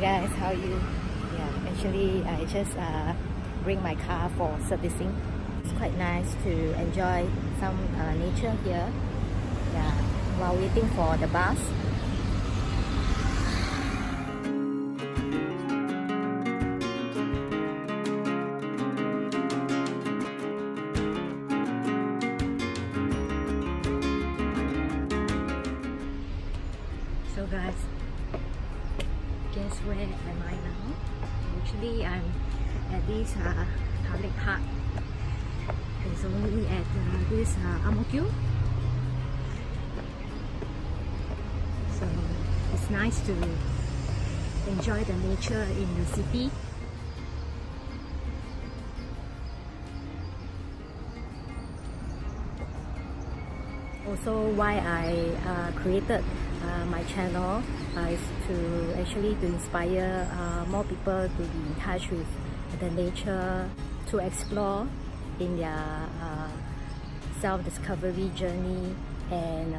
guys, how are you? Yeah, actually I just bring my car for servicing. It's quite nice to enjoy some nature here. Yeah, while waiting for the bus. So guys, guess where am I now? Actually, I'm at this public park. It's only at this Amokyo. So it's nice to enjoy the nature in the city. Also, why I created my channel is to actually to inspire more people to be in touch with the nature, to explore in their self-discovery journey, and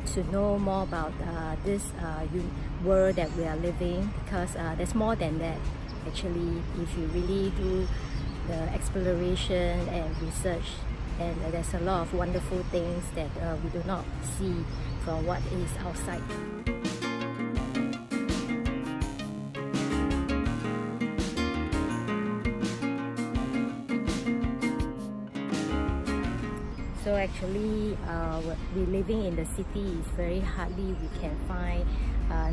to know more about this world that we are living, because there's more than that actually if you really do the exploration and research. And there's a lot of wonderful things that we do not see from what is outside. So actually, we living in the city is very hardly we can find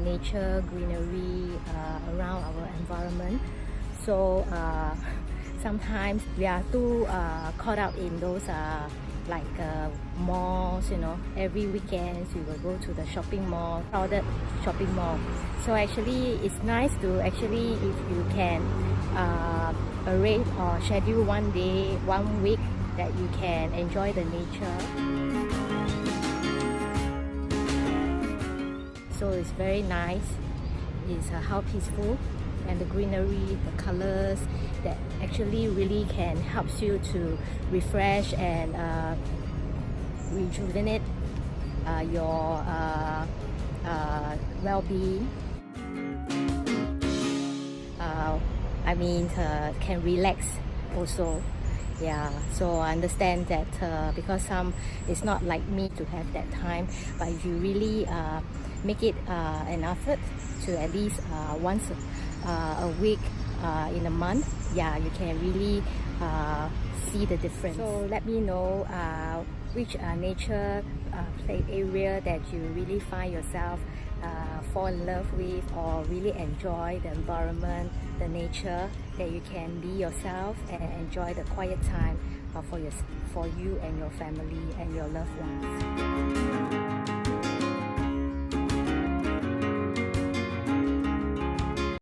nature, greenery around our environment. So sometimes we are too caught up in those malls, you know. Every weekend we will go to the shopping mall, crowded shopping mall. So actually it's nice to actually, if you can arrange or schedule one day, 1 week that you can enjoy the nature. So it's very nice. It's how peaceful, and the greenery, the colors, that actually really can help you to refresh and rejuvenate your well-being. Can relax also. Yeah, so I understand that because it's not like me to have that time, but if you really make it an effort to at least once a week in a month, yeah, you can really see the difference. So let me know which nature play area that you really find yourself fall in love with, or really enjoy the environment, the nature, that you can be yourself and enjoy the quiet time for you and your family and your loved ones.